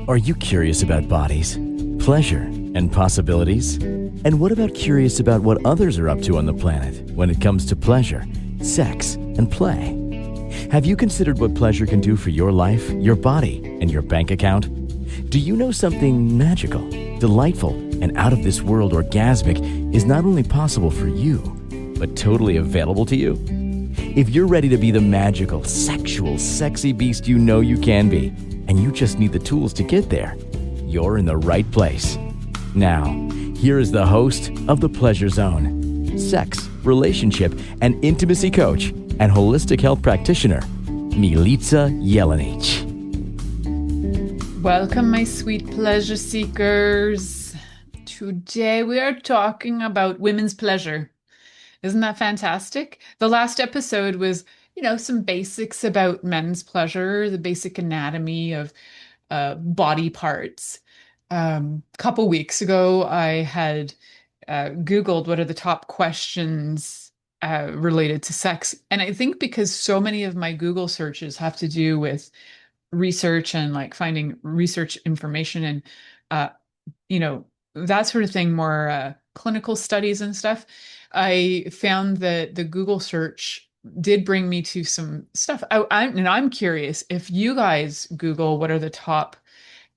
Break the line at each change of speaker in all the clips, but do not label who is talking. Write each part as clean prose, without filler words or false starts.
Are you curious about bodies, pleasure, and possibilities? And what about curious about what others are up to on the planet when it comes to pleasure, sex, and play? Have you considered what pleasure can do for your life, your body, and your bank account? Do you know something magical, delightful, and out of this world orgasmic is not only possible for you, but totally available to you? If you're ready to be the magical, sexual, sexy beast you know you can be, and you just need the tools to get there, you're in the right place. Now, here is the host of The Pleasure Zone, sex, relationship, and intimacy coach and holistic health practitioner, Milica Jelenic.
Welcome, my sweet pleasure seekers. Today we are talking about women's pleasure. Isn't that fantastic? The last episode was, some basics about men's pleasure, the basic anatomy of body parts. A couple weeks ago, I had Googled what are the top questions related to sex. And I think because so many of my Google searches have to do with research and like finding research information and uh that sort of thing, more clinical studies and stuff, I found that the Google search did bring me to some stuff. I'm curious if you guys Google what are the top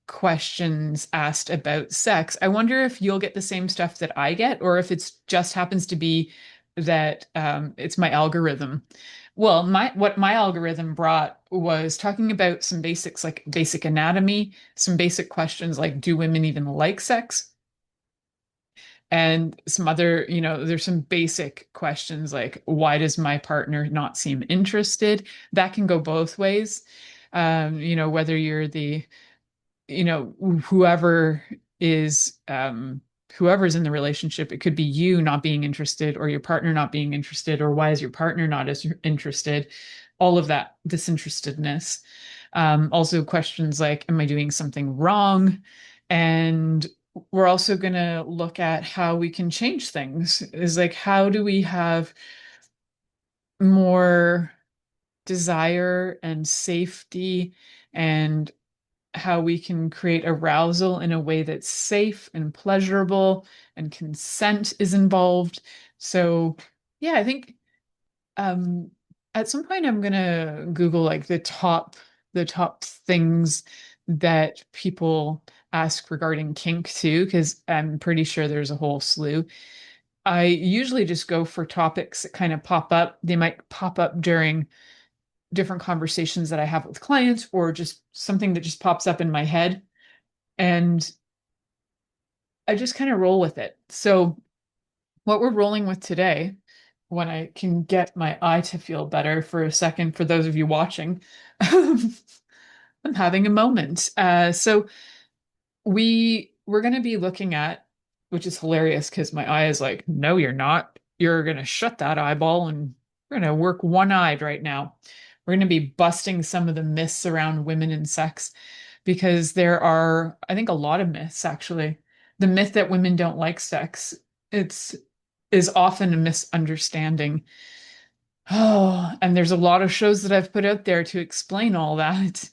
questions asked about sex. I wonder if you'll get the same stuff that I get, or if it's just happens to be that it's my algorithm. Well, what my algorithm brought was talking about some basics like basic anatomy, some basic questions like do women even like sex? And some other, there's some basic questions like why does my partner not seem interested? That can go both ways. Whether you're the you know whoever is whoever's in the relationship, it could be you not being interested or your partner not being interested, or why is your partner not as interested, all of that disinterestedness. Also questions like am I doing something wrong? And we're also going to look at how we can change things, is like how do we have more desire and safety, and how we can create arousal in a way that's safe and pleasurable and consent is involved. So, yeah, I think um, at some point I'm gonna Google like the top things that people ask regarding kink too, because I'm pretty sure there's a whole slew. I usually just go for topics that kind of pop up. They might pop up during different conversations that I have with clients, or just something that just pops up in my head. And I just kind of roll with it. So, what we're rolling with today, when I can get my eye to feel better for a second, for those of you watching, I'm having a moment. So, we're going to be looking at, which is hilarious because my eye is like, no, you're not. You're going to shut that eyeball and we're going to work one-eyed right now. We're going to be busting some of the myths around women and sex, because there are, I think, a lot of myths actually. The myth that women don't like sex, it's is often a misunderstanding. Oh, and there's a lot of shows that I've put out there to explain all that.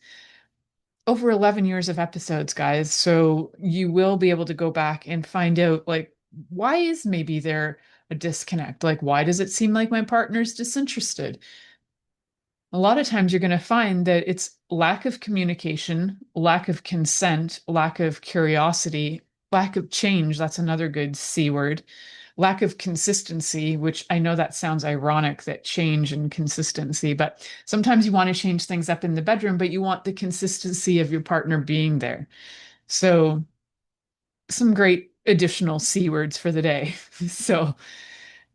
Over 11 years of episodes, guys. So you will be able to go back and find out, like, why is maybe there a disconnect? Like, why does it seem like my partner's disinterested? A lot of times you're going to find that it's lack of communication, lack of consent, lack of curiosity, lack of change. That's another good C word. Lack of consistency, which I know that sounds ironic, that change and consistency, but sometimes you want to change things up in the bedroom, but you want the consistency of your partner being there. So, some great additional C words for the day. So,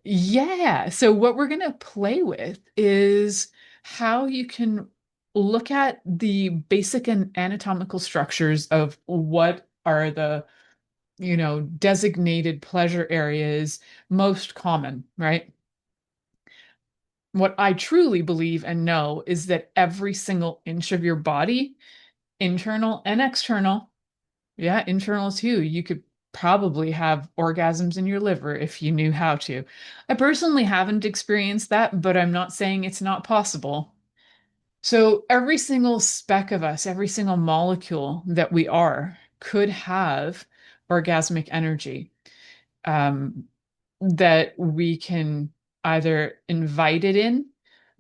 yeah. So what we're going to play with is how you can look at the basic and anatomical structures of what are the, designated pleasure areas most common, right? What I truly believe and know is that every single inch of your body, internal and external, yeah, internal too. You could probably have orgasms in your liver if you knew how to. I personally haven't experienced that, but I'm not saying it's not possible. So every single speck of us, every single molecule that we are could have orgasmic energy, um, that we can either invite it in,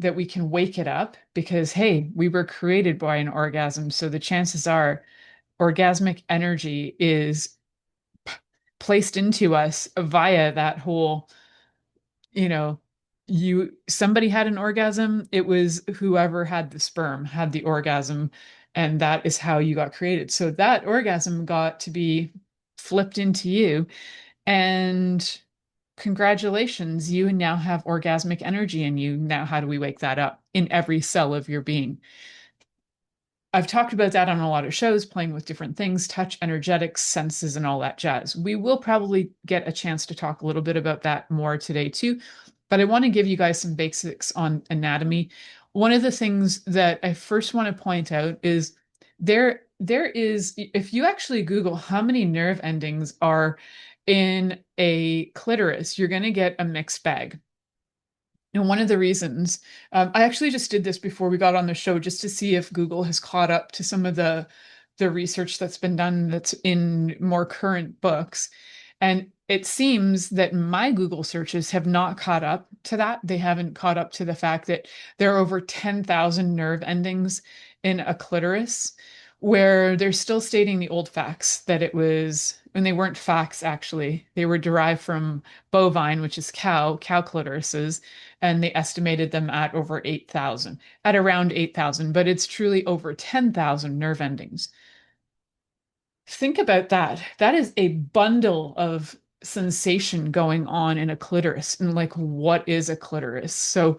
that we can wake it up because, hey, we were created by an orgasm. So the chances are orgasmic energy is placed into us via that whole, you know, somebody had an orgasm, it was whoever had the sperm had the orgasm, and that is how you got created. So that orgasm got to be flipped into you, and congratulations, you now have orgasmic energy in you. Now, how do we wake that up in every cell of your being? I've talked about that on a lot of shows, playing with different things, touch, energetics, senses, and all that jazz. We will probably get a chance to talk a little bit about that more today, too. But I want to give you guys some basics on anatomy. One of the things that I first want to point out is there is, if you actually Google how many nerve endings are in a clitoris, you're going to get a mixed bag. And one of the reasons, I actually just did this before we got on the show, just to see if Google has caught up to some of the research that's been done that's in more current books. And it seems that my Google searches have not caught up to that. They haven't caught up to the fact that there are over 10,000 nerve endings in a clitoris, where they're still stating the old facts that it was, and they weren't facts actually. They were derived from bovine, which is cow clitorises, and they estimated them at over 8,000, at around 8,000, but it's truly over 10,000 nerve endings. Think about that. That is a bundle of sensation going on in a clitoris. And like, what is a clitoris? So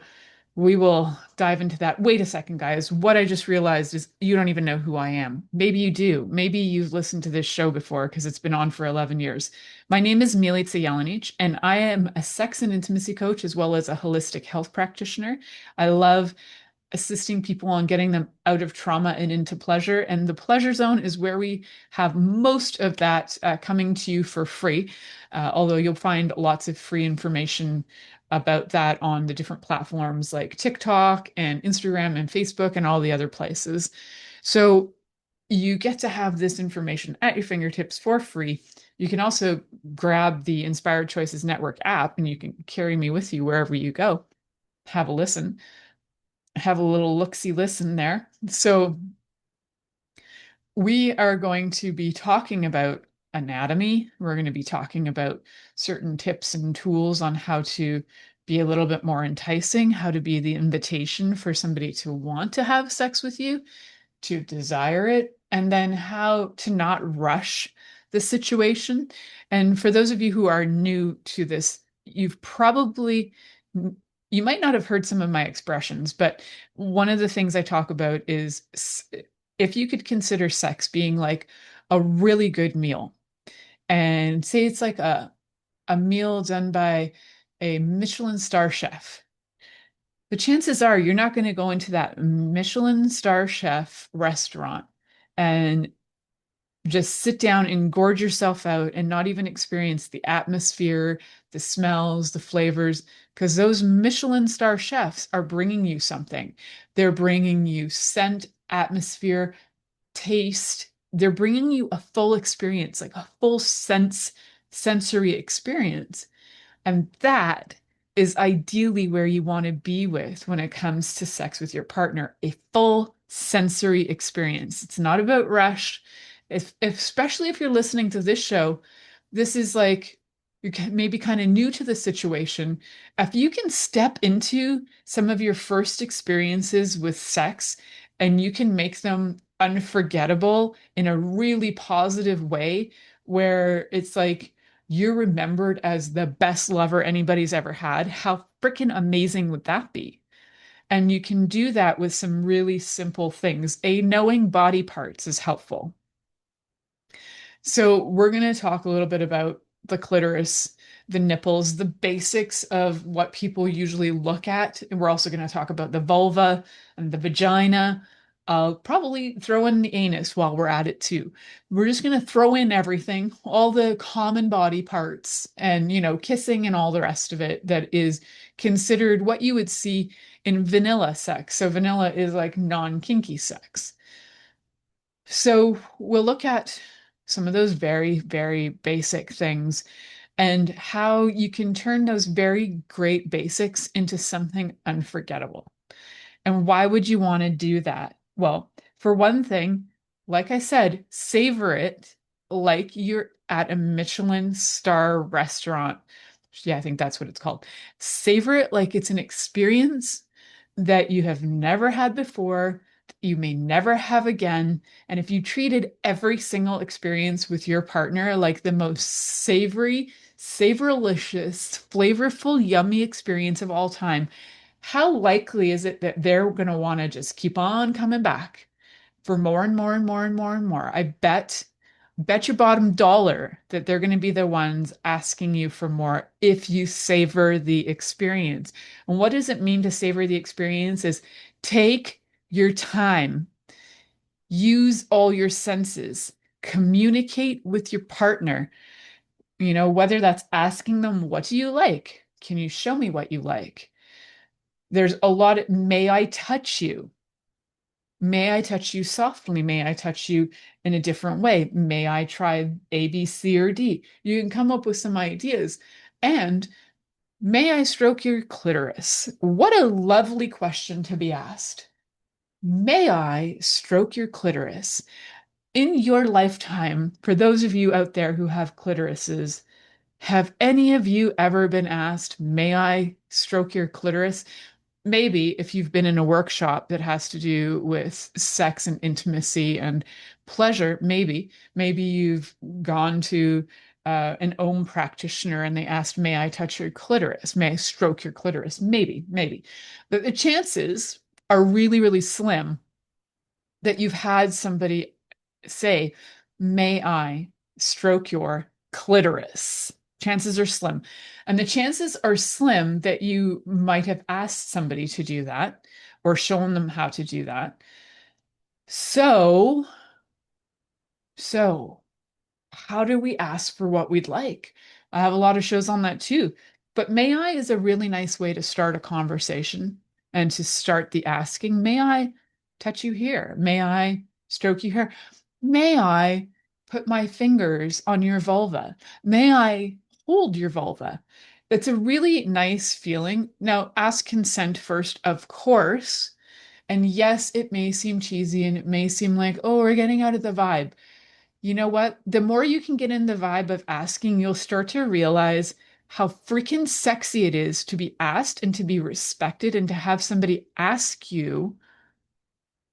we will dive into that. Wait a second, guys. What I just realized is you don't even know who I am. Maybe you do. Maybe you've listened to this show before because it's been on for 11 years. My name is Milica Jelenic, and I am a sex and intimacy coach as well as a holistic health practitioner. I love assisting people on getting them out of trauma and into pleasure. And the pleasure zone is where we have most of that coming to you for free, although you'll find lots of free information about that on the different platforms like TikTok and Instagram and Facebook and all the other places. So you get to have this information at your fingertips for free. You can also grab the Inspired Choices Network app and you can carry me with you wherever you go. Have a listen, have a little look-see listen there. So we are going to be talking about anatomy. We're going to be talking about certain tips and tools on how to be a little bit more enticing, how to be the invitation for somebody to want to have sex with you, to desire it, and then how to not rush the situation. And for those of you who are new to this, you might not have heard some of my expressions, but one of the things I talk about is if you could consider sex being like a really good meal, and say it's like a meal done by a Michelin star chef. The chances are you're not going to go into that Michelin star chef restaurant and just sit down and gorge yourself out and not even experience the atmosphere, the smells, the flavors, because those Michelin star chefs are bringing you something. They're bringing you scent, atmosphere, taste. They're bringing you a full experience, like a full sensory experience. And that is ideally where you want to be with when it comes to sex with your partner, a full sensory experience. It's not about rush. Especially if you're listening to this show, this is like you're maybe kind of new to the situation. If you can step into some of your first experiences with sex and you can make them unforgettable in a really positive way, where it's like you're remembered as the best lover anybody's ever had, how freaking amazing would that be? And you can do that with some really simple things. Knowing body parts is helpful. So we're going to talk a little bit about the clitoris, the nipples, the basics of what people usually look at. And we're also going to talk about the vulva and the vagina. I'll probably throw in the anus while we're at it too. We're just going to throw in everything, all the common body parts, and, kissing and all the rest of it that is considered what you would see in vanilla sex. So, vanilla is like non-kinky sex. So, we'll look at some of those very, very basic things and how you can turn those very great basics into something unforgettable. And why would you want to do that? Well, for one thing, like I said, savor it like you're at a Michelin star restaurant. Yeah, I think that's what it's called. Savor it like it's an experience that you have never had before, you may never have again. And if you treated every single experience with your partner like the most savory, savorlicious, flavorful, yummy experience of all time, how likely is it that they're going to want to just keep on coming back for more and more and more and more and more? I bet your bottom dollar that they're going to be the ones asking you for more if you savor the experience. And what does it mean to savor the experience is take your time, use all your senses, communicate with your partner, whether that's asking them, what do you like? Can you show me what you like? There's a lot of, may I touch you? May I touch you softly? May I touch you in a different way? May I try A, B, C, or D? You can come up with some ideas. And may I stroke your clitoris? What a lovely question to be asked. May I stroke your clitoris? In your lifetime, for those of you out there who have clitorises, have any of you ever been asked, may I stroke your clitoris? Maybe if you've been in a workshop that has to do with sex and intimacy and pleasure, maybe you've gone to an Om practitioner and they asked, may I touch your clitoris? May I stroke your clitoris? Maybe. But the chances are really, really slim that you've had somebody say, may I stroke your clitoris? Chances are slim. And the chances are slim that you might have asked somebody to do that or shown them how to do that. So, so how do we ask for what we'd like? I have a lot of shows on that too. But may I is a really nice way to start a conversation and to start the asking. May I touch you here? May I stroke you here? May I put my fingers on your vulva? May I hold your vulva? It's a really nice feeling. Now, ask consent first, of course. And yes, it may seem cheesy and it may seem like, oh, we're getting out of the vibe. You know what? The more you can get in the vibe of asking, you'll start to realize how freaking sexy it is to be asked and to be respected and to have somebody ask you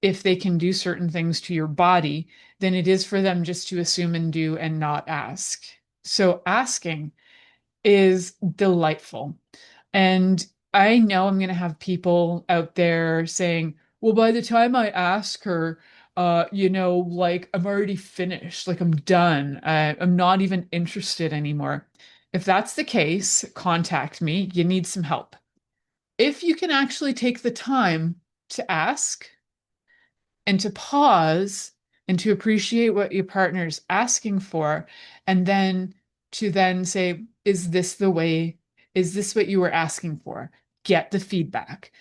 if they can do certain things to your body than it is for them just to assume and do and not ask. So asking is delightful. And I know I'm going to have people out there saying, well, by the time I ask her, like I'm already finished, like I'm done. I'm not even interested anymore. If that's the case, contact me. You need some help. If you can actually take the time to ask and to pause and to appreciate what your partner is asking for, and then to then say, is this the way? Is this what you were asking for? Get the feedback.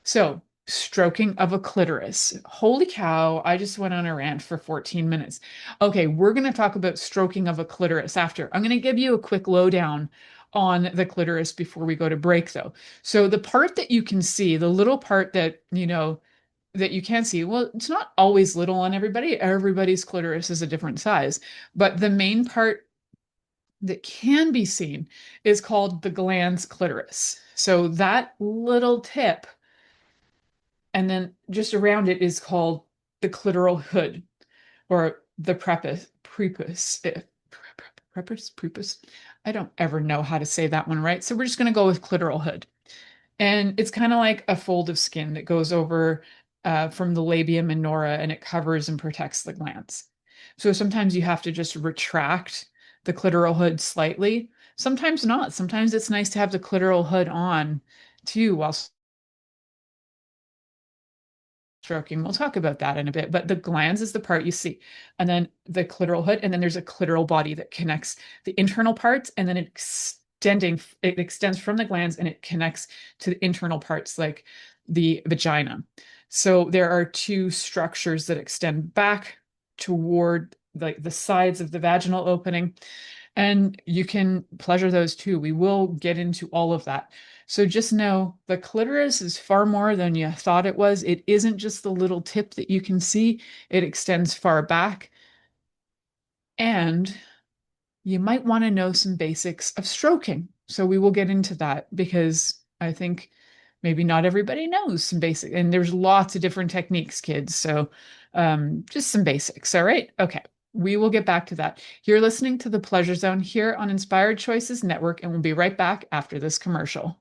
So, stroking of a clitoris. Holy cow, I just went on a rant for 14 minutes. Okay, we're going to talk about stroking of a clitoris after. I'm going to give you a quick lowdown on the clitoris before we go to break, though. So, the part that you can see, the little part that, that you can see, well, it's not always little on everybody. Everybody's clitoris is a different size. But the main part that can be seen is called the glans clitoris. So that little tip, and then just around it is called the clitoral hood or the prepuce. I don't ever know how to say that one right. So we're just going to go with clitoral hood. And it's kind of like a fold of skin that goes over from the labia minora and it covers and protects the glands. So sometimes you have to just retract the clitoral hood slightly. Sometimes not. Sometimes it's nice to have the clitoral hood on too while stroking. We'll talk about that in a bit, but the glans is the part you see, and then the clitoral hood, and then there's a clitoral body that connects the internal parts, and then it extends from the glans and it connects to the internal parts like the vagina. So there are two structures that extend back toward like the sides of the vaginal opening, and you can pleasure those too. We will get into all of that. So just know the clitoris is far more than you thought it was. It isn't just the little tip that you can see, it extends far back. And you might want to know some basics of stroking. So we will get into that because I think maybe not everybody knows some basic, and there's lots of different techniques, kids. So just some basics. All right. Okay. We will get back to that. You're listening to the Pleasure Zone here on Inspired Choices Network, and we'll be right back after this commercial.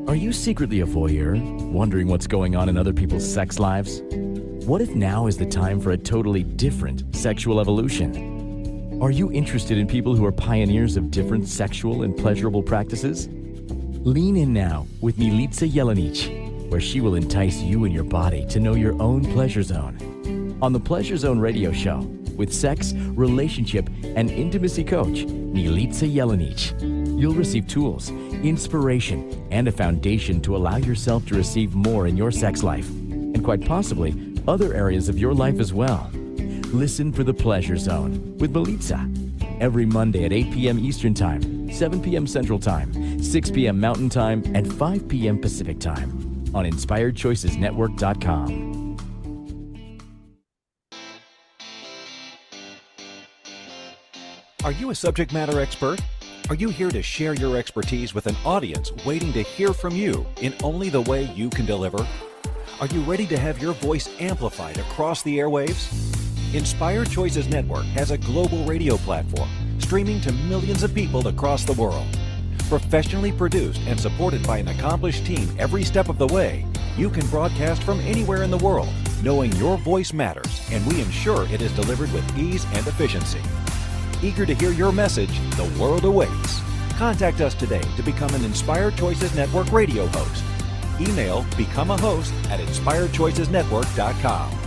Are you secretly a voyeur, wondering what's going on in other people's sex lives? What if now is the time for a totally different sexual evolution? Are you interested in people who are pioneers of different sexual and pleasurable practices? Lean in now with Milica Jelenic, where she will entice you and your body to know your own pleasure zone. On the Pleasure Zone radio show, with sex, relationship, and intimacy coach, Milica Jelenic, you'll receive tools, inspiration, and a foundation to allow yourself to receive more in your sex life, and quite possibly other areas of your life as well. Listen for the Pleasure Zone with Milica every Monday at 8 p.m. Eastern Time, 7 p.m. Central Time, 6 p.m. Mountain Time, and 5 p.m. Pacific Time on InspiredChoicesNetwork.com.
Are you a subject matter expert? Are you here to share your expertise with an audience waiting to hear from you in only the way you can deliver? Are you ready to have your voice amplified across the airwaves? Inspired Choices Network has a global radio platform streaming to millions of people across the world. Professionally produced and supported by an accomplished team every step of the way, you can broadcast from anywhere in the world, knowing your voice matters, and we ensure it is delivered with ease and efficiency. Eager to hear your message, the world awaits. Contact us today to become an Inspired Choices Network radio host. Email become a host at inspiredchoicesnetwork.com.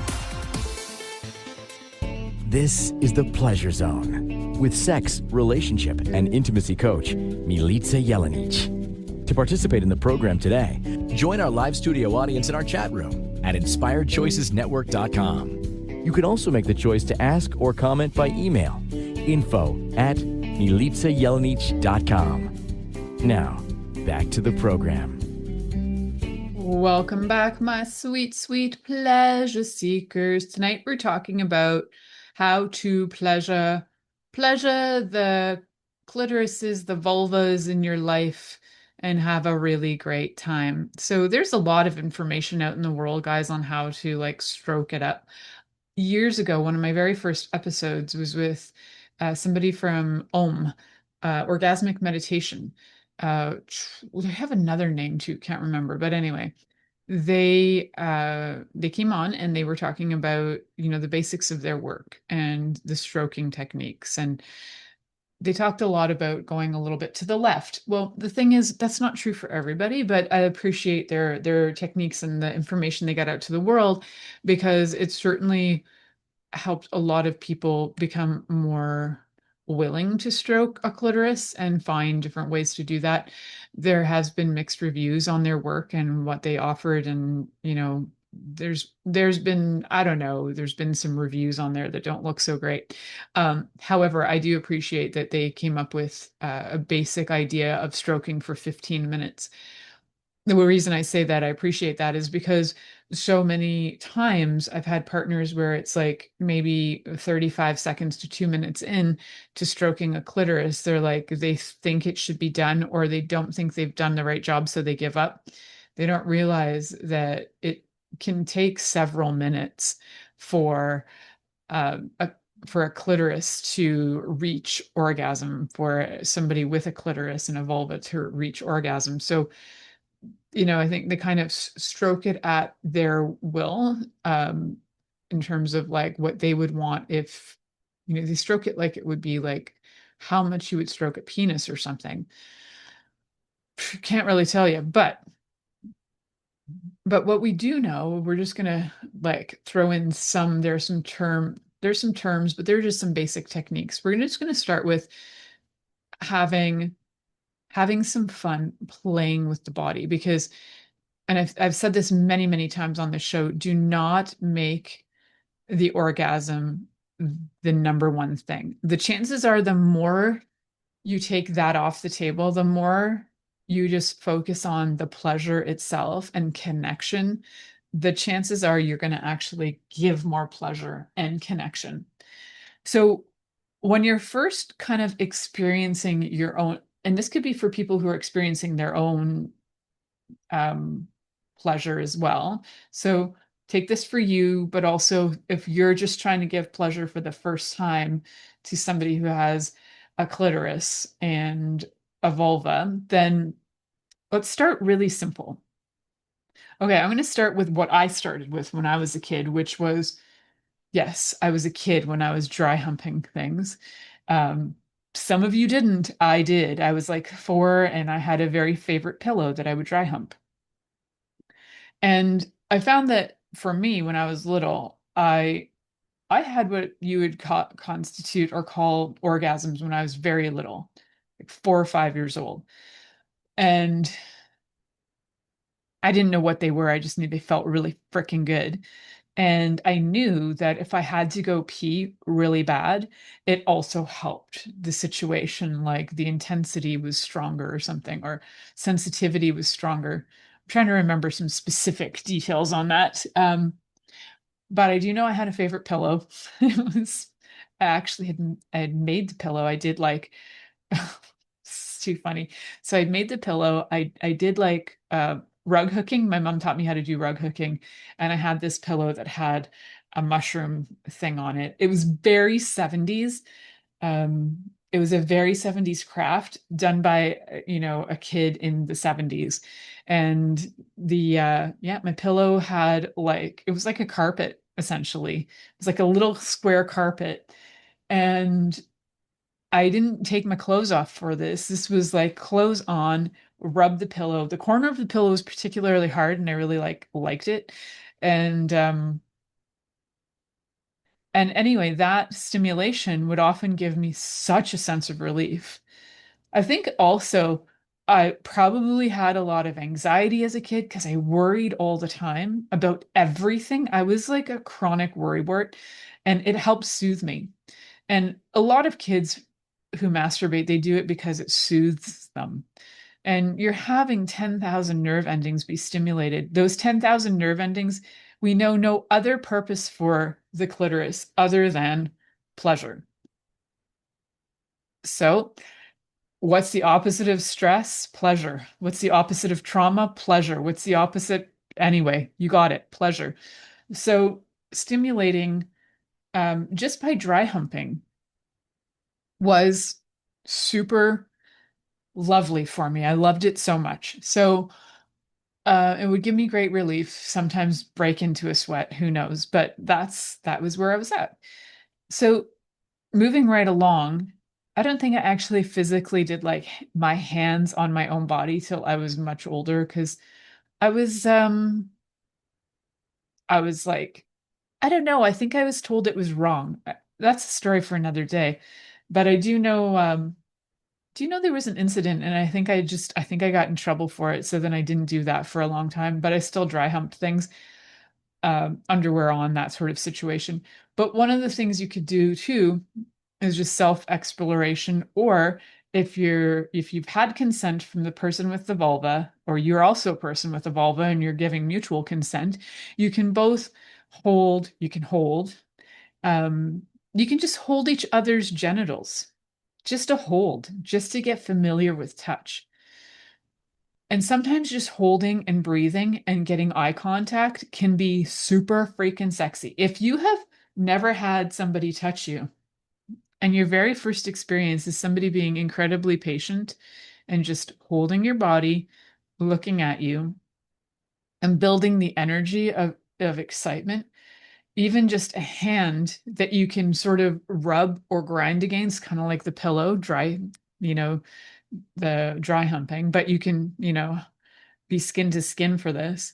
This is the Pleasure Zone with sex, relationship, and intimacy coach, Milica Jelenic. To participate in the program today, join our live studio audience in our chat room at inspiredchoicesnetwork.com. You can also make the choice to ask or comment by email, info@milicajelenic.com. Now, back to the program.
Welcome back, my sweet, sweet pleasure seekers. Tonight we're talking about how to pleasure the clitorises, the vulvas in your life, and have a really great time. So there's a lot of information out in the world, guys, on how to like stroke it up. Years ago, one of my very first episodes was with somebody from Orgasmic Meditation. They have another name too, can't remember, but anyway, they came on and they were talking about, you know, the basics of their work and the stroking techniques, and they talked a lot about going a little bit to the left. Well, the thing is that's not true for everybody, but I appreciate their techniques and the information they got out to the world, because it certainly helped a lot of people become more willing to stroke a clitoris and find different ways to do that. There has been mixed reviews on their work and what they offered, and you know, there's been, I don't know, there's been some reviews on there that don't look so great. However, I do appreciate that they came up with a basic idea of stroking for 15 minutes. The reason I say that I appreciate that is because so many times I've had partners where it's like maybe 35 seconds to 2 minutes in to stroking a clitoris. They're like, they think it should be done, or they don't think they've done the right job, so they give up. They don't realize that it can take several minutes for uh, a for a clitoris to reach orgasm, for somebody with a clitoris and a vulva to reach orgasm. So you know, I think they kind of stroke it at their will, in terms of like what they would want if, you know, they stroke it like it would be like how much you would stroke a penis or something. Can't really tell you, but But what we do know, we're just gonna like throw in some, there's some terms, but they're just some basic techniques. We're just gonna start with having some fun playing with the body because, and I've said this many, many times on the show, do not make the orgasm the number one thing. The chances are the more you take that off the table, the more you just focus on the pleasure itself and connection, the chances are you're going to actually give more pleasure and connection. So when you're first kind of experiencing your own, and this could be for people who are experiencing their own um, pleasure as well. So take this for you, but also if you're just trying to give pleasure for the first time to somebody who has a clitoris and a vulva, then let's start really simple. Okay, I'm going to start with what I started with when I was a kid, which was, yes, I was a kid when I was dry humping things. Um, some of you didn't. I did. I was like 4 and I had a very favorite pillow that I would dry hump. And I found that for me, when I was little, I had what you would constitute or call orgasms when I was very little, like 4 or 5 years old. And I didn't know what they were. I just knew they felt really freaking good. And I knew that if I had to go pee really bad, it also helped the situation, like the intensity was stronger or something, or sensitivity was stronger. I'm trying to remember some specific details on that. But I do know I had a favorite pillow. It was I had made the pillow. I did like it's too funny. So I made the pillow. I did like rug hooking. My mom taught me how to do rug hooking, and I had this pillow that had a mushroom thing on it. It was very 70s. It was a very 70s craft done by, a kid in the 70s. And yeah, my pillow had like, it was like a carpet, essentially. It was like a little square carpet. And I didn't take my clothes off for this. This was like clothes on, rub the pillow. The corner of the pillow was particularly hard and I really liked it. And and anyway, that stimulation would often give me such a sense of relief. I think also I probably had a lot of anxiety as a kid because I worried all the time about everything. I was like a chronic worrywart, and it helped soothe me. And a lot of kids who masturbate, they do it because it soothes them. And you're having 10,000 nerve endings be stimulated. Those 10,000 nerve endings, we know no other purpose for the clitoris other than pleasure. So, what's the opposite of stress? Pleasure. What's the opposite of trauma? Pleasure. What's the opposite? Anyway, you got it. Pleasure. So, stimulating just by dry humping was super lovely for me. I loved it so much. So, it would give me great relief, sometimes break into a sweat, who knows, but that was where I was at. So moving right along, I don't think I actually physically did like my hands on my own body till I was much older because I was I was like, I don't know, I think I was told it was wrong. That's a story for another day. But I do you know there was an incident and I think I got in trouble for it. So then I didn't do that for a long time, but I still dry humped things, underwear on, that sort of situation. But one of the things you could do too is just self-exploration, or if you've had consent from the person with the vulva, or you're also a person with a vulva and you're giving mutual consent, you can both you can hold, um, you can just hold each other's genitals, just to hold, just to get familiar with touch. And sometimes just holding and breathing and getting eye contact can be super freaking sexy. If you have never had somebody touch you and your very first experience is somebody being incredibly patient and just holding your body, looking at you, and building the energy of excitement, even just a hand that you can sort of rub or grind against, kind of like the pillow, you know, the dry humping, but you can, be skin to skin for this.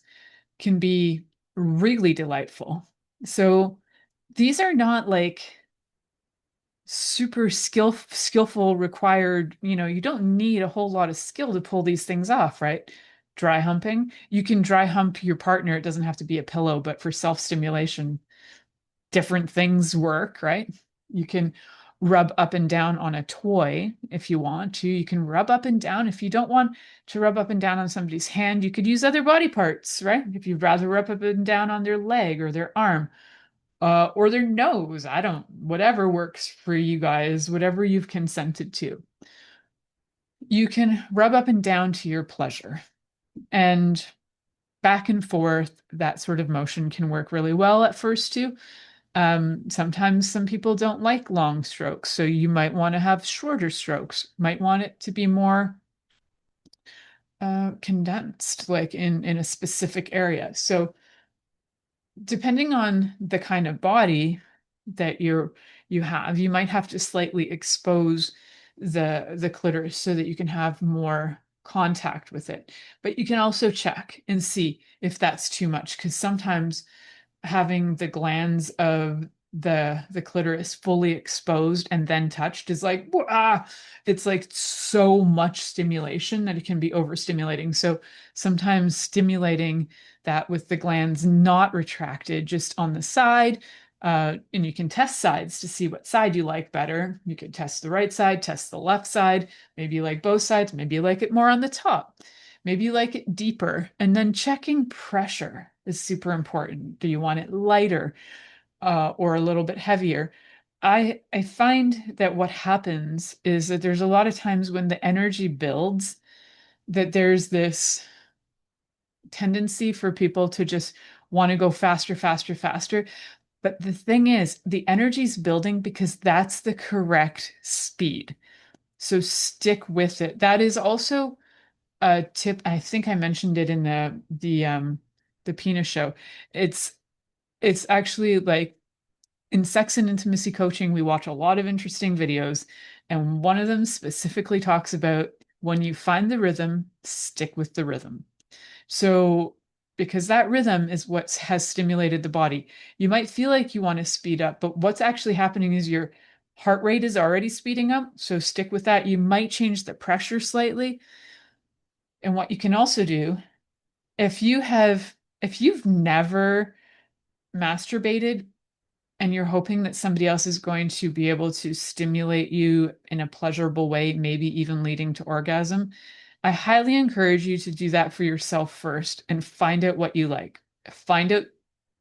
can be really delightful. So these are not like super skillful required, you don't need a whole lot of skill to pull these things off, right? Dry humping, you can dry hump your partner. It doesn't have to be a pillow, but for self-stimulation, different things work, right? You can rub up and down on a toy if you want to. You can rub up and down. If you don't want to rub up and down on somebody's hand, you could use other body parts, right? If you'd rather rub up and down on their leg or their arm, or their nose. Whatever works for you guys, whatever you've consented to. You can rub up and down to your pleasure. And back and forth, that sort of motion can work really well at first too. Sometimes some people don't like long strokes, so you might want to have shorter strokes, might want it to be more condensed, like in a specific area. So depending on the kind of body that you have, you might have to slightly expose the clitoris so that you can have more contact with it. But you can also check and see if that's too much, because sometimes having the glands of the clitoris fully exposed and then touched is like, it's like so much stimulation that it can be overstimulating. So sometimes stimulating that with the glands not retracted, just on the side. And you can test sides to see what side you like better. You could test the right side, test the left side. Maybe you like both sides. Maybe you like it more on the top. Maybe you like it deeper. And then checking pressure is super important. Do you want it lighter or a little bit heavier? I find that what happens is that there's a lot of times when the energy builds, that there's this tendency for people to just want to go faster, faster, faster. But the thing is, the energy's building because that's the correct speed. So stick with it. That is also a tip. I think I mentioned it in the penis show. It's actually like in sex and intimacy coaching, we watch a lot of interesting videos, and one of them specifically talks about when you find the rhythm, stick with the rhythm. So, because that rhythm is what has stimulated the body. You might feel like you want to speed up, but what's actually happening is your heart rate is already speeding up. So, stick with that. You might change the pressure slightly. And what you can also do, if you've never masturbated and you're hoping that somebody else is going to be able to stimulate you in a pleasurable way, maybe even leading to orgasm, I highly encourage you to do that for yourself first and find out what you like. Find out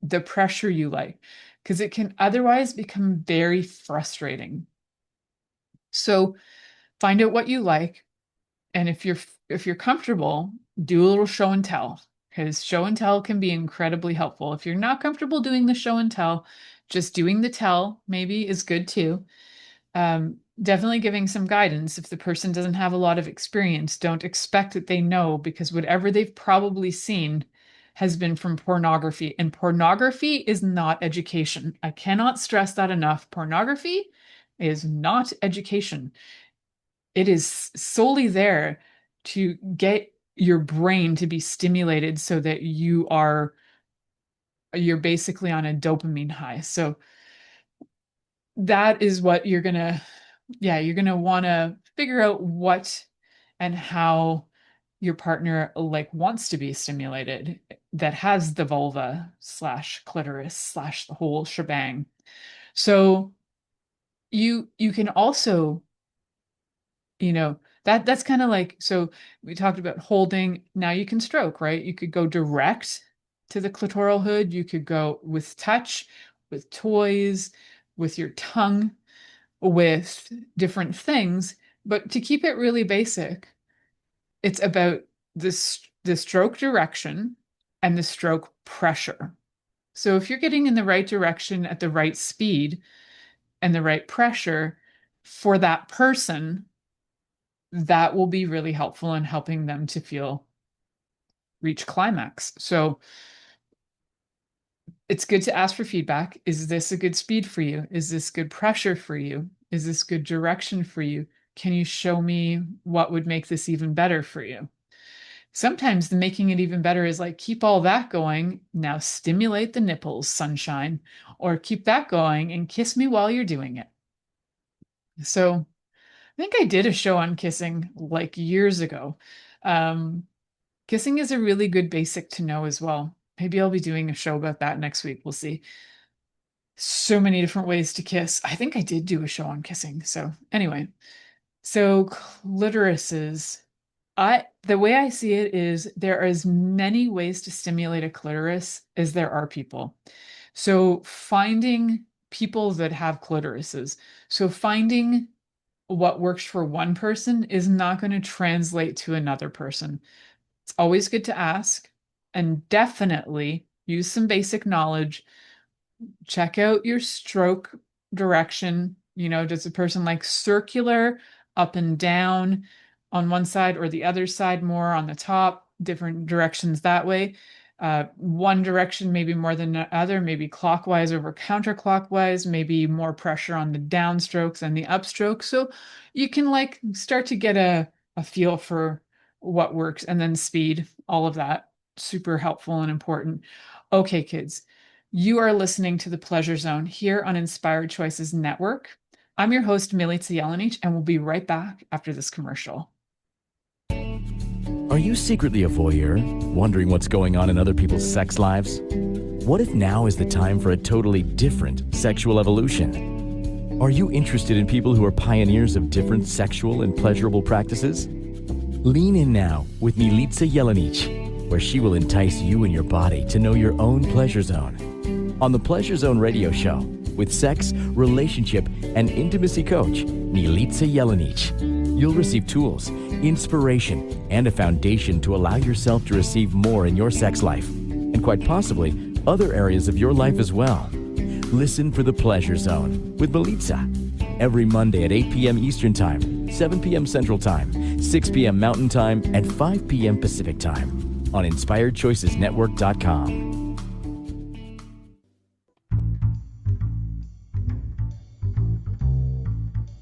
the pressure you like, because it can otherwise become very frustrating. So find out what you like, and if you're comfortable, do a little show and tell, because show and tell can be incredibly helpful. If you're not comfortable doing the show and tell, just doing the tell maybe is good too. Definitely giving some guidance. If the person doesn't have a lot of experience, don't expect that they know, because whatever they've probably seen has been from pornography, and pornography is not education. I cannot stress that enough. Pornography is not education. It is solely there to get your brain to be stimulated so that you're basically on a dopamine high. So that is what you're gonna want to figure out what and how your partner like wants to be stimulated, that has the vulva slash clitoris slash the whole shebang. So you can also, that's kind of like, so we talked about holding. Now you can stroke, right? You could go direct to the clitoral hood. You could go with touch, with toys, with your tongue, with different things. But to keep it really basic, it's about the stroke direction and the stroke pressure. So if you're getting in the right direction at the right speed and the right pressure for that person, that will be really helpful in helping them to reach climax. So it's good to ask for feedback. Is this a good speed for you? Is this good pressure for you? Is this good direction for you? Can you show me what would make this even better for you? Sometimes the making it even better is like, keep all that going. Now stimulate the nipples, sunshine, or keep that going and kiss me while you're doing it. So I think I did a show on kissing like years ago. Um, Kissing is a really good basic to know as well. Maybe I'll be doing a show about that next week. We'll see. So many different ways to kiss. I think I did do a show on kissing. So anyway, so clitorises. The way I see it is there are as many ways to stimulate a clitoris as there are people. So finding people that have clitorises. So finding what works for one person is not going to translate to another person. It's always good to ask and definitely use some basic knowledge. Check out your stroke direction. Does a person like circular, up and down on one side or the other side, more on the top, different directions that way? One direction maybe more than the other, maybe clockwise over counterclockwise, maybe more pressure on the downstrokes and the upstrokes. So you can like start to get a feel for what works, and then speed, all of that, super helpful and important. Okay, kids, you are listening to The Pleasure Zone here on Inspired Choices Network. I'm your host, Milica Jelenic, and we'll be right back after this commercial.
Are you secretly a voyeur, wondering what's going on in other people's sex lives? What if now is the time for a totally different sexual evolution? Are you interested in people who are pioneers of different sexual and pleasurable practices? Lean in now with Milica Jelenic, where she will entice you and your body to know your own pleasure zone. On the Pleasure Zone radio show, with sex, relationship, and intimacy coach, Milica Jelenic, you'll receive tools, inspiration, and a foundation to allow yourself to receive more in your sex life, and quite possibly other areas of your life as well. Listen for The Pleasure Zone with Milica every Monday at 8 p.m. Eastern Time, 7 p.m. Central Time, 6 p.m. Mountain Time, and 5 p.m. Pacific Time on InspiredChoicesNetwork.com.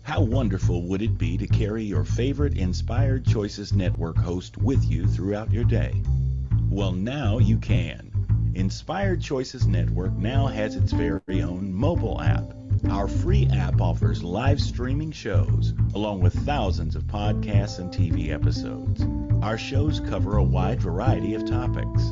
How wonderful would it be to carry your favorite Inspired Choices Network host with you throughout your day? Well, now you can. Inspired Choices Network now has its very own mobile app. Our free app offers live streaming shows, along with thousands of podcasts and TV episodes. Our shows cover a wide variety of topics.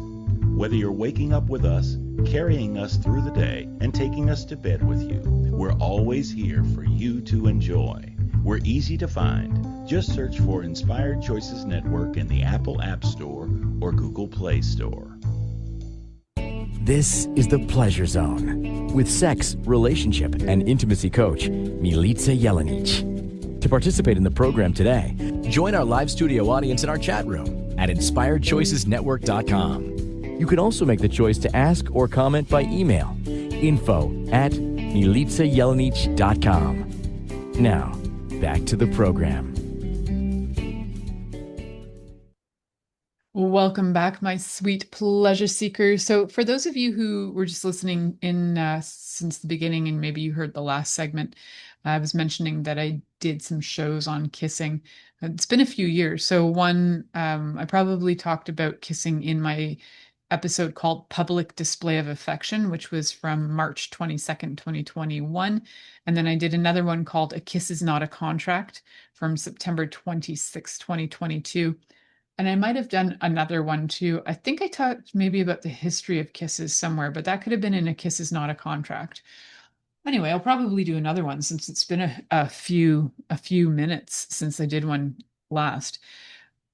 Whether you're waking up with us, carrying us through the day, and taking us to bed with you, we're always here for you to enjoy. We're easy to find. Just search for Inspired Choices Network in the Apple App Store or Google Play Store.
This is The Pleasure Zone with sex, relationship, and intimacy coach, Milica Jelenic. To participate in the program today, join our live studio audience in our chat room at InspiredChoicesNetwork.com. You can also make the choice to ask or comment by email, info@MilicaJelenic.com. Now, back to the program.
Welcome back, my sweet pleasure seekers. So for those of you who were just listening in since the beginning, and maybe you heard the last segment, I was mentioning that I did some shows on kissing. It's been a few years. So one, I probably talked about kissing in my episode called Public Display of Affection, which was from March 22nd, 2021. And then I did another one called A Kiss Is Not a Contract from September 26th, 2022. And I might have done another one too. I think I talked maybe about the history of kisses somewhere, but that could have been in A Kiss Is Not a Contract. Anyway, I'll probably do another one since it's been a few minutes since I did one last.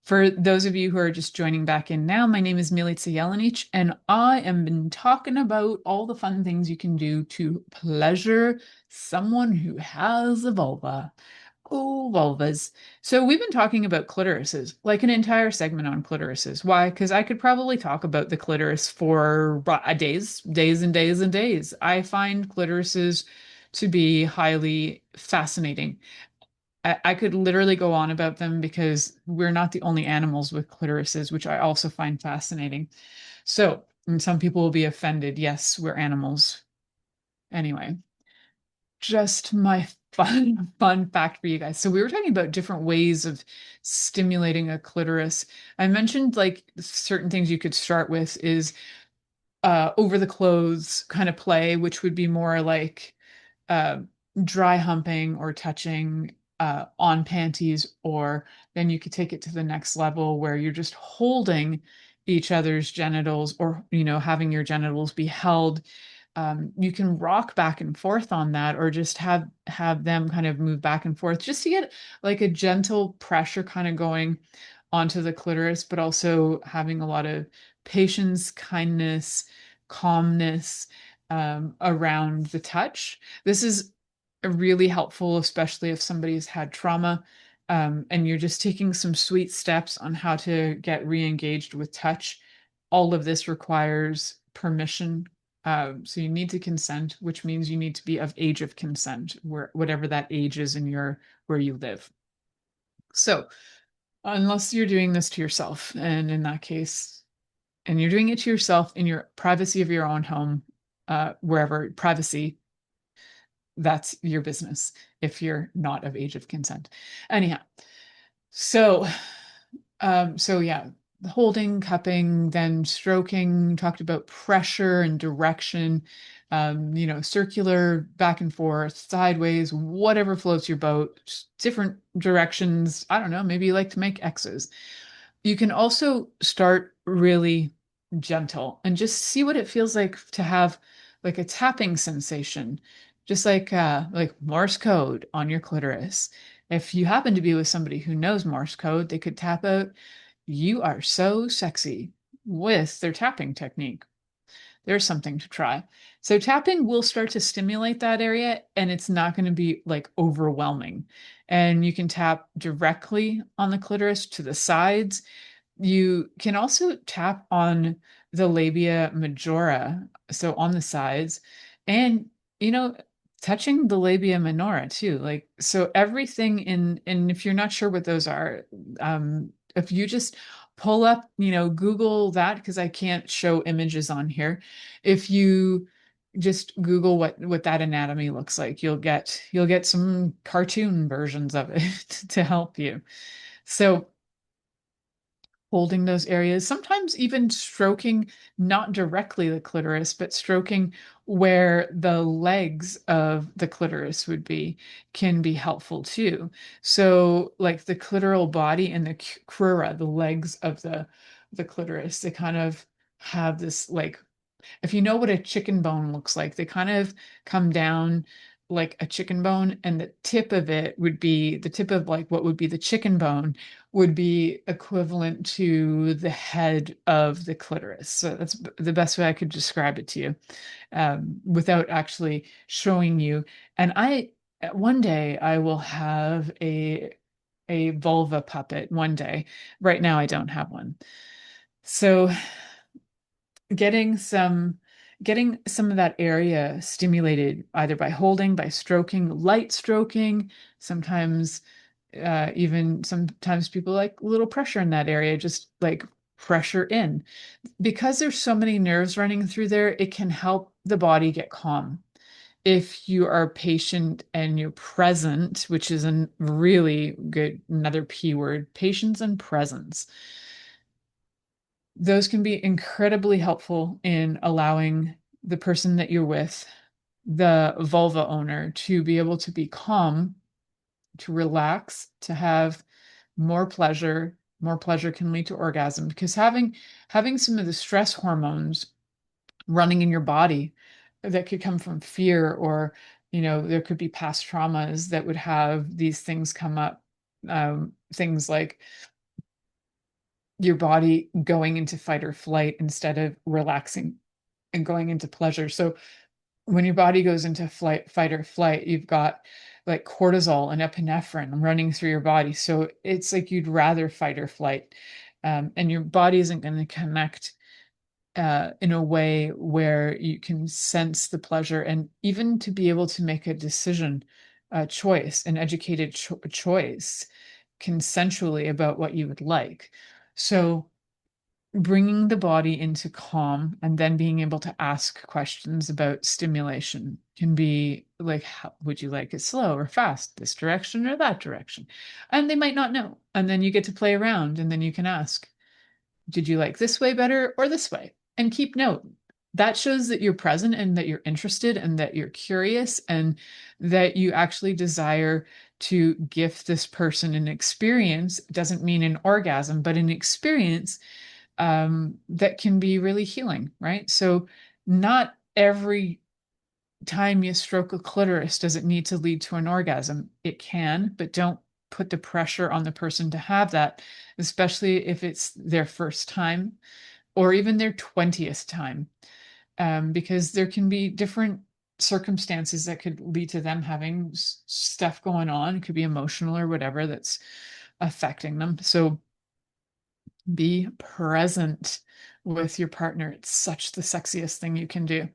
For those of you who are just joining back in now, my name is Milica Jelenic, and I am been talking about all the fun things you can do to pleasure someone who has a vulva. Oh, vulvas. So we've been talking about clitorises, like an entire segment on clitorises. Why? Because I could probably talk about the clitoris for days and days and days. I find clitorises to be highly fascinating. I could literally go on about them because we're not the only animals with clitorises, which I also find fascinating. So, and some people will be offended. Yes, we're animals. Anyway, just my fun fact for you guys. So we were talking about different ways of stimulating a clitoris. I mentioned like certain things you could start with is over the clothes kind of play, which would be more like uh, dry humping or touching on panties, or then you could take it to the next level where you're just holding each other's genitals, or having your genitals be held. You can rock back and forth on that, or just have them kind of move back and forth, just to get like a gentle pressure kind of going onto the clitoris, but also having a lot of patience, kindness, calmness around the touch. This is really helpful, especially if somebody's had trauma, and you're just taking some sweet steps on how to get re-engaged with touch. All of this requires permission. So you need to consent, which means you need to be of age of consent, whatever that age is in where you live. So unless you're doing this to yourself, and in that case, and you're doing it to yourself in your privacy of your own home, wherever privacy, that's your business if you're not of age of consent. Anyhow, so yeah, holding, cupping, then stroking, talked about pressure and direction, circular, back and forth, sideways, whatever floats your boat, different directions. I don't know, maybe you like to make X's. You can also start really gentle and just see what it feels like to have like a tapping sensation, just like Morse code on your clitoris. If you happen to be with somebody who knows Morse code, they could tap out, "You are so sexy," with their tapping technique. There's something to try. So tapping will start to stimulate that area, and it's not going to be like overwhelming. And you can tap directly on the clitoris to the sides. You can also tap on the labia majora, so on the sides, and you know, touching the labia minora too. Like, so everything and if you're not sure what those are, if you just pull up, Google that, because I can't show images on here. If you just Google what that anatomy looks like, you'll get some cartoon versions of it to help you. So holding those areas, sometimes even stroking not directly the clitoris, but stroking where the legs of the clitoris would be, can be helpful too. So, like the clitoral body and the crura, the legs of the clitoris, they kind of have this, like, if you know what a chicken bone looks like, they kind of come down like a chicken bone, and the tip of it would be the tip of like what would be the chicken bone would be equivalent to the head of the clitoris. So that's the best way I could describe it to you, without actually showing you. And one day I will have a vulva puppet one day. Right now I don't have one. So getting some of that area stimulated either by holding, by stroking, light stroking, sometimes even sometimes people like a little pressure in that area, just like pressure in, because there's so many nerves running through there. It can help the body get calm if you are patient and you're present, which is a really good, another P word, patience and presence. Those can be incredibly helpful in allowing the person that you're with, the vulva owner, to be able to be calm, to relax, to have more pleasure. More pleasure can lead to orgasm, because having some of the stress hormones running in your body that could come from fear, or there could be past traumas that would have these things come up, things like your body going into fight or flight instead of relaxing and going into pleasure. So when your body goes into fight or flight, you've got like cortisol and epinephrine running through your body. So it's like you'd rather fight or flight. And your body isn't going to connect in a way where you can sense the pleasure, and even to be able to make a decision, a choice, an educated choice consensually about what you would like. So bringing the body into calm and then being able to ask questions about stimulation can be like, how, would you like it slow or fast, this direction or that direction? And they might not know. And then you get to play around and then you can ask, did you like this way better or this way? And keep note. That shows that you're present and that you're interested and that you're curious and that you actually desire to gift this person an experience. Doesn't mean an orgasm, but an experience that can be really healing, right? So, not every time you stroke a clitoris does it need to lead to an orgasm. It can, but don't put the pressure on the person to have that, especially if it's their first time or even their 20th time, because there can be different circumstances that could lead to them having stuff going on. It could be emotional or whatever that's affecting them. So, be present with your partner. It's such the sexiest thing you can do.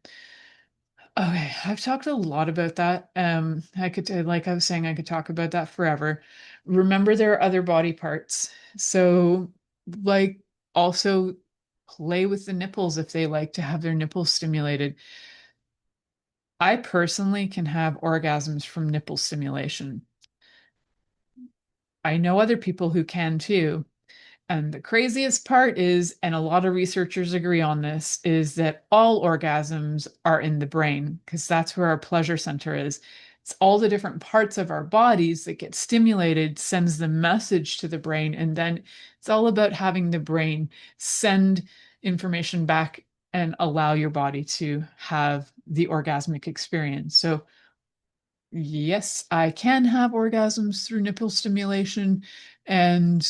Okay, I've talked a lot about that. I could, like I was saying, I could talk about that forever. Remember, there are other body parts. So, like, also play with the nipples if they like to have their nipples stimulated. I personally can have orgasms from nipple stimulation. I know other people who can too. And the craziest part is, and a lot of researchers agree on this, is that all orgasms are in the brain because that's where our pleasure center is. It's all the different parts of our bodies that get stimulated, sends the message to the brain. And then it's all about having the brain send information back and allow your body to have the orgasmic experience. So, yes, I can have orgasms through nipple stimulation. And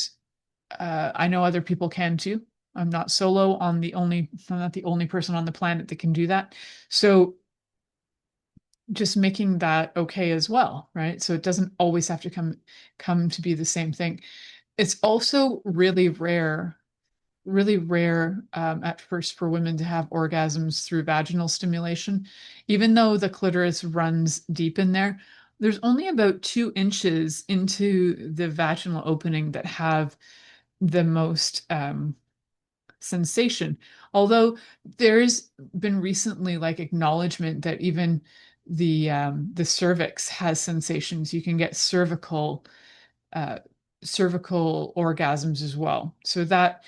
I know other people can too. I'm not solo I'm not the only person on the planet that can do that. So just making that okay as well, right? So it doesn't always have to come to be the same thing. It's also really rare at first for women to have orgasms through vaginal stimulation. Even though the clitoris runs deep in there, there's only about 2 inches into the vaginal opening that have the most sensation. Although there's been recently like acknowledgement that even the cervix has sensations. You can get uh, cervical orgasms as well. So that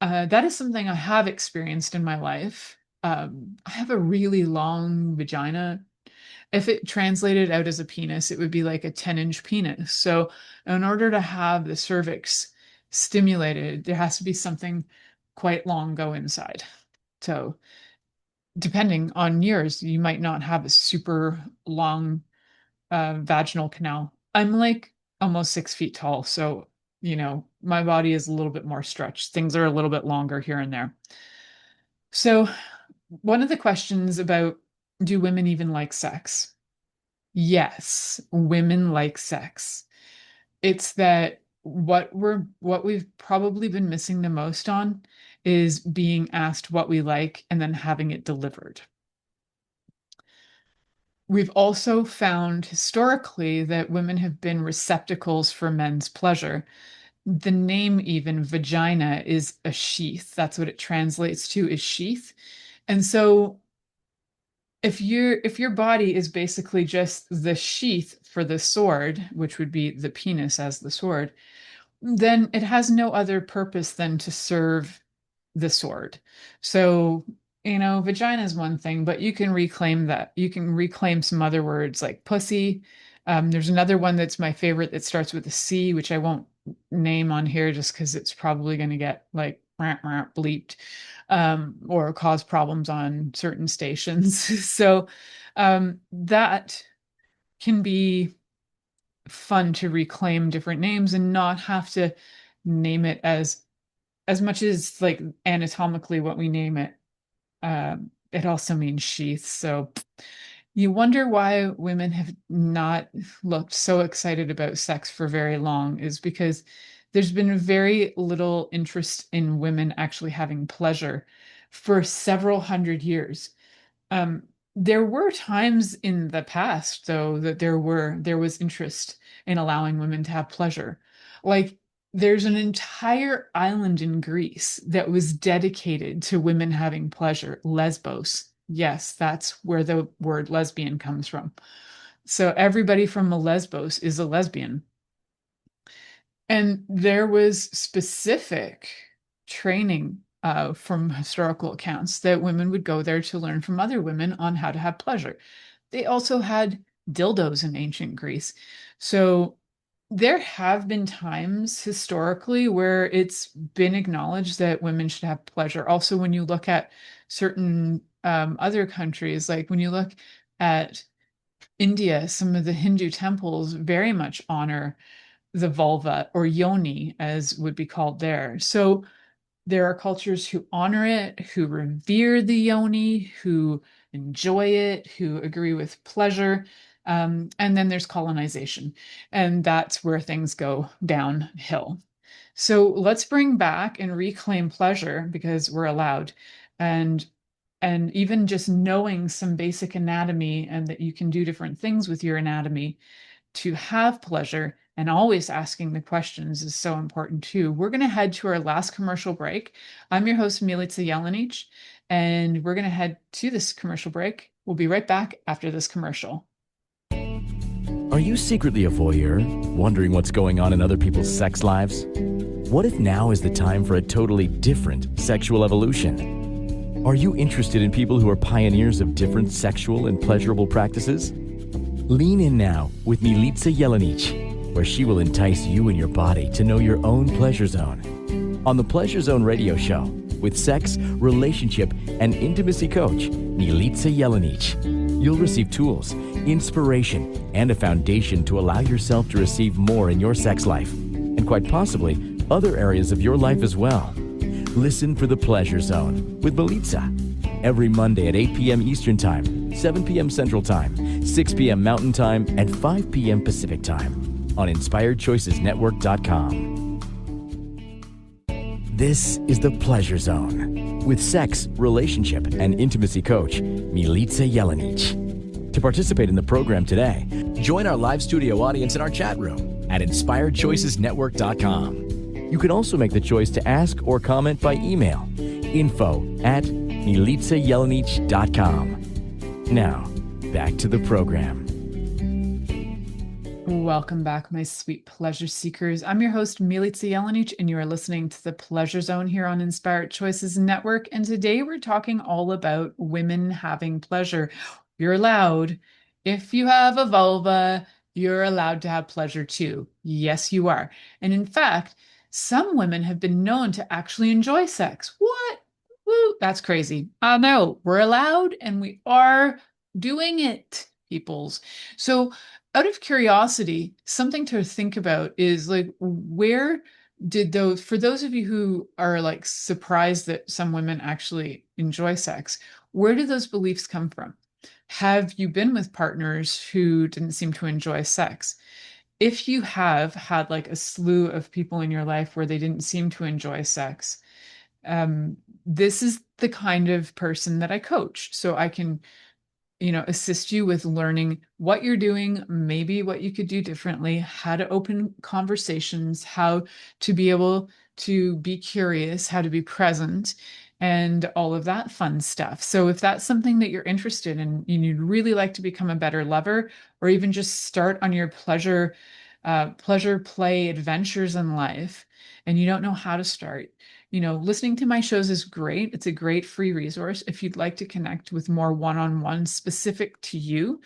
is something I have experienced in my life. I have a really long vagina. If it translated out as a penis, it would be like a 10-inch penis. So, in order to have the cervix stimulated, there has to be something quite long go inside. So, depending on yours, you might not have a super long vaginal canal. I'm like almost 6 feet tall. So, my body is a little bit more stretched. Things are a little bit longer here and there. So, one of the questions about, do women even like sex? Yes, women like sex. It's that what we've probably been missing the most on is being asked what we like and then having it delivered. We've also found historically that women have been receptacles for men's pleasure. The name even vagina is a sheath. That's what it translates to, is sheath. And so if your body is basically just the sheath for the sword, which would be the penis as the sword, then it has no other purpose than to serve the sword. So, vagina is one thing, but you can reclaim that. You can reclaim some other words like pussy. There's another one that's my favorite that starts with a C, which I won't name on here just because it's probably going to get like bleeped, or cause problems on certain stations. So that can be fun to reclaim different names and not have to name it as much as like anatomically what we name it. It also means sheath. So you wonder why women have not looked so excited about sex for very long, is because there's been very little interest in women actually having pleasure for several hundred years. Um, there were times in the past, though, that there was interest in allowing women to have pleasure. Like there's an entire island in Greece that was dedicated to women having pleasure, Lesbos. Yes, that's where the word lesbian comes from. So everybody from a Lesbos is a lesbian. And there was specific training from historical accounts that women would go there to learn from other women on how to have pleasure. They also had dildos in ancient Greece. So there have been times historically where it's been acknowledged that women should have pleasure. Also, when you look at certain other countries, like when you look at India, some of the Hindu temples very much honor the vulva, or yoni, as would be called there. So there are cultures who honor it, who revere the yoni, who enjoy it, who agree with pleasure. And then there's colonization, and that's where things go downhill. So let's bring back and reclaim pleasure because we're allowed. And even just knowing some basic anatomy and that you can do different things with your anatomy to have pleasure and always asking the questions is so important too. We're going to head to our last commercial break. I'm your host, Milica Jelenic, and we're going to head to this commercial break. We'll be right back after this commercial.
Are you secretly a voyeur, wondering what's going on in other people's sex lives? What if now is the time for a totally different sexual evolution? Are you interested in people who are pioneers of different sexual and pleasurable practices? Lean in now with Milica Jelenic, where she will entice you and your body to know your own pleasure zone. On the Pleasure Zone radio show, with sex, relationship, and intimacy coach, Milica Jelenic, you'll receive tools, inspiration, and a foundation to allow yourself to receive more in your sex life, and quite possibly other areas of your life as well. Listen for the Pleasure Zone with Milica every Monday at 8 p.m. Eastern Time, 7 p.m. Central Time, 6 p.m. Mountain Time, and 5 p.m. Pacific Time on InspiredChoicesNetwork.com. This is the Pleasure Zone with sex, relationship, and intimacy coach, Milica Jelenic. To participate in the program today, join our live studio audience in our chat room at InspiredChoicesNetwork.com. You can also make the choice to ask or comment by email, info@MilicaJelenic.com. Now, back to the program.
Welcome back, my sweet pleasure seekers. I'm your host, Milica Jelenic, and you are listening to the Pleasure Zone here on Inspired Choices Network. And today we're talking all about women having pleasure. You're allowed. If you have a vulva, you're allowed to have pleasure too. Yes, you are. And in fact, some women have been known to actually enjoy sex. What? Woo, that's crazy. No, we're allowed and we are doing it, peoples. So out of curiosity, something to think about is like, where did those, for those of you who are like surprised that some women actually enjoy sex, where do those beliefs come from? Have you been with partners who didn't seem to enjoy sex? If you have had like a slew of people in your life where they didn't seem to enjoy sex, this is the kind of person that I coach. So I can, assist you with learning what you're doing, maybe what you could do differently, how to open conversations, how to be able to be curious, how to be present, and all of that fun stuff. So if that's something that you're interested in, and you'd really like to become a better lover, or even just start on your pleasure play adventures in life, and you don't know how to start, listening to my shows is great. It's a great free resource. If you'd like to connect with more one-on-one specific to you,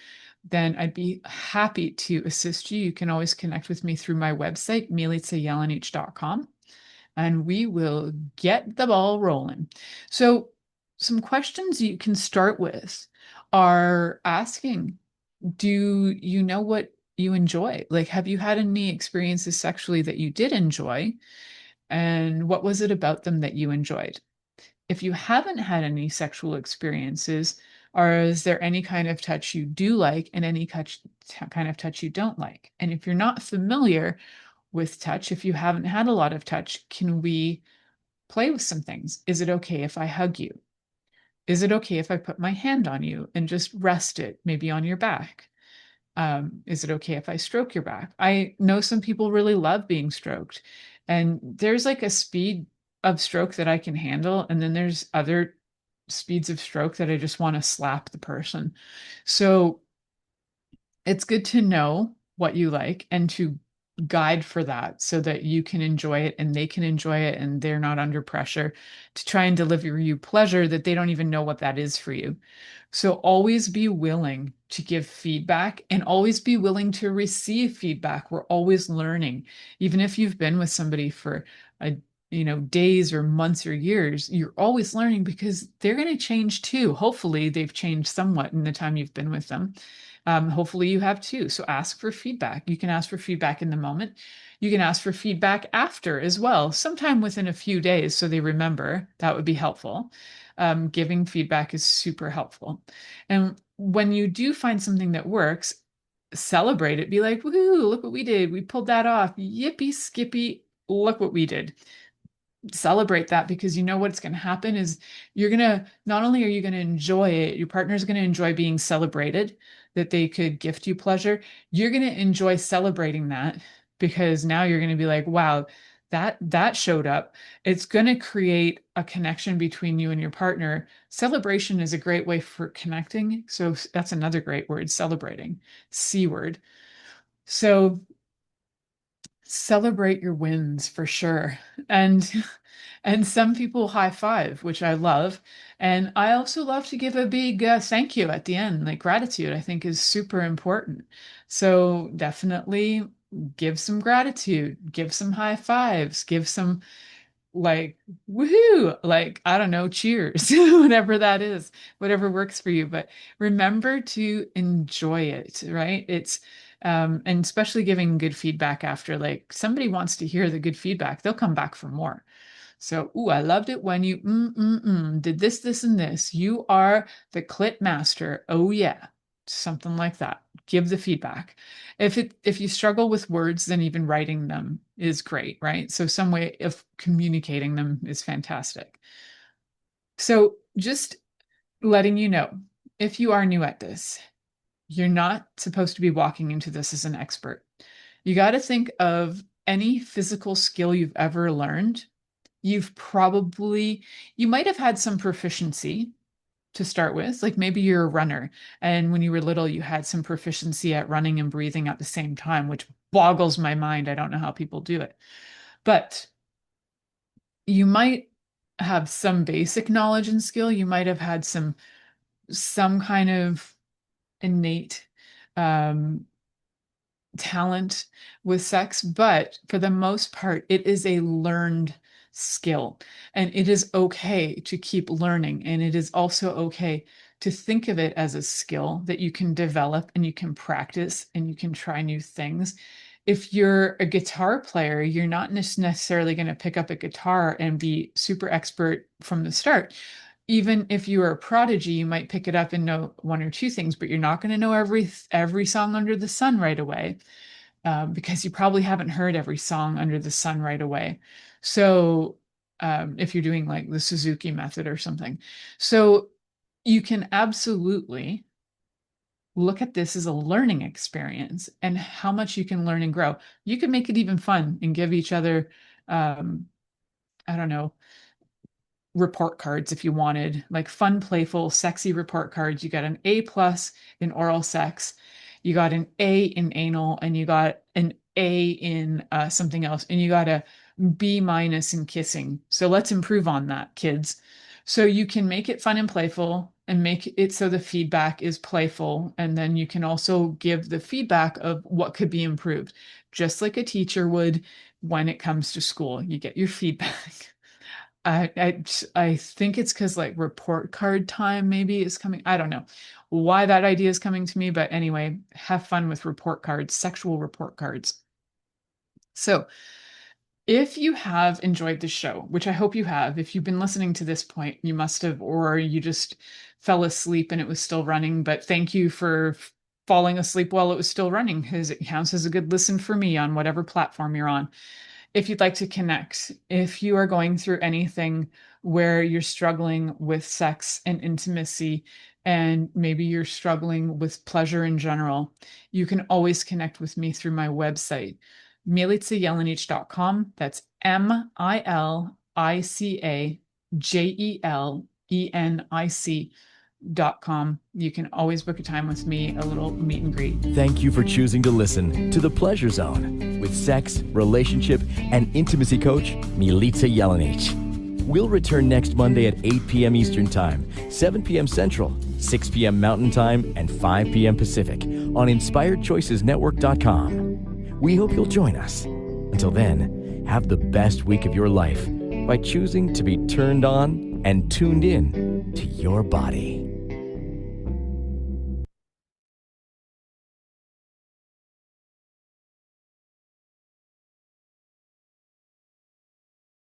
then I'd be happy to assist you. You can always connect with me through my website, milicajelenic.com, and we will get the ball rolling. So some questions you can start with are asking, do you know what you enjoy? Like, have you had any experiences sexually that you did enjoy? And what was it about them that you enjoyed? If you haven't had any sexual experiences, is there any kind of touch you do like and any kind of touch you don't like? And if you're not familiar with touch, if you haven't had a lot of touch, can we play with some things? Is it okay if I hug you? Is it okay if I put my hand on you and just rest it, maybe on your back? Is it okay if I stroke your back? I know some people really love being stroked. And there's like a speed of stroke that I can handle. And then there's other speeds of stroke that I just want to slap the person. So it's good to know what you like and to guide for that so that you can enjoy it and they can enjoy it and they're not under pressure to try and deliver you pleasure that they don't even know what that is for you. So always be willing to give feedback and always be willing to receive feedback. We're always learning. Even if you've been with somebody for a days or months or years, you're always learning because they're going to change too. Hopefully they've changed somewhat in the time you've been with them. Hopefully you have too. So ask for feedback. You can ask for feedback in the moment. You can ask for feedback after as well, sometime within a few days so they remember. That would be helpful. Giving feedback is super helpful. And when you do find something that works, celebrate it. Be like, woohoo, look what we did. We pulled that off. Yippee skippy, look what we did. Celebrate that because you know what's going to happen is not only are you going to enjoy it, your partner's going to enjoy being celebrated, that they could gift you pleasure. You're going to enjoy celebrating that because now you're going to be like, wow, that showed up. It's going to create a connection between you and your partner. Celebration is a great way for connecting. So that's another great word, celebrating, C word. So celebrate your wins for sure. And some people high five, which I love. And I also love to give a big thank you at the end. Like gratitude, I think is super important. So definitely give some gratitude, give some high fives, give some like woohoo, like I don't know, cheers, whatever that is, whatever works for you. But remember to enjoy it, right? And especially giving good feedback after, like somebody wants to hear the good feedback, they'll come back for more. So, ooh, I loved it when you did this, this, and this. You are the clit master. Oh yeah, something like that. Give the feedback. If you struggle with words, then even writing them is great, right? So some way of communicating them is fantastic. So just letting you know, if you are new at this, you're not supposed to be walking into this as an expert. You got to think of any physical skill you've ever learned. You might have had some proficiency to start with. Like maybe you're a runner, and when you were little, you had some proficiency at running and breathing at the same time, which boggles my mind. I don't know how people do it. But you might have some basic knowledge and skill. You might have had some kind of innate um, talent with sex, but for the most part, it is a learned skill. And it is okay to keep learning. And it is also okay to think of it as a skill that you can develop and you can practice and you can try new things. If you're a guitar player, you're not necessarily going to pick up a guitar and be super expert from the start. Even if you are a prodigy, you might pick it up and know one or two things, but you're not going to know every song under the sun right away, because you probably haven't heard every song under the sun right away. So if you're doing like the Suzuki method or something, so you can absolutely look at this as a learning experience and how much you can learn and grow. You can make it even fun and give each other, I don't know, report cards if you wanted, like fun, playful, sexy report cards. You got an A plus in oral sex, you got an A in anal, and you got an A in something else, and you got a B minus in kissing. So let's improve on that, kids. So you can make it fun and playful and make it so the feedback is playful. And then you can also give the feedback of what could be improved, just like a teacher would when it comes to school. You get your feedback. I think it's because like report card time maybe is coming. I don't know why that idea is coming to me, but anyway, have fun with report cards, sexual report cards. So if you have enjoyed the show, which I hope you have, if you've been listening to this point, you must have, or you just fell asleep and it was still running, but thank you for falling asleep while it was still running because it counts as a good listen for me on whatever platform you're on. If you'd like to connect, if you are going through anything where you're struggling with sex and intimacy, and maybe you're struggling with pleasure in general, you can always connect with me through my website, milicajelenic.com. That's MILICAJELENIC.com. You can always book a time with me, a little meet and greet.
Thank you for choosing to listen to The Pleasure Zone with sex, relationship, and intimacy coach, Milica Jelenic. We'll return next Monday at 8 p.m. Eastern Time, 7 p.m. Central, 6 p.m. Mountain Time, and 5 p.m. Pacific on InspiredChoicesNetwork.com. We hope you'll join us. Until then, have the best week of your life by choosing to be turned on and tuned in to your body.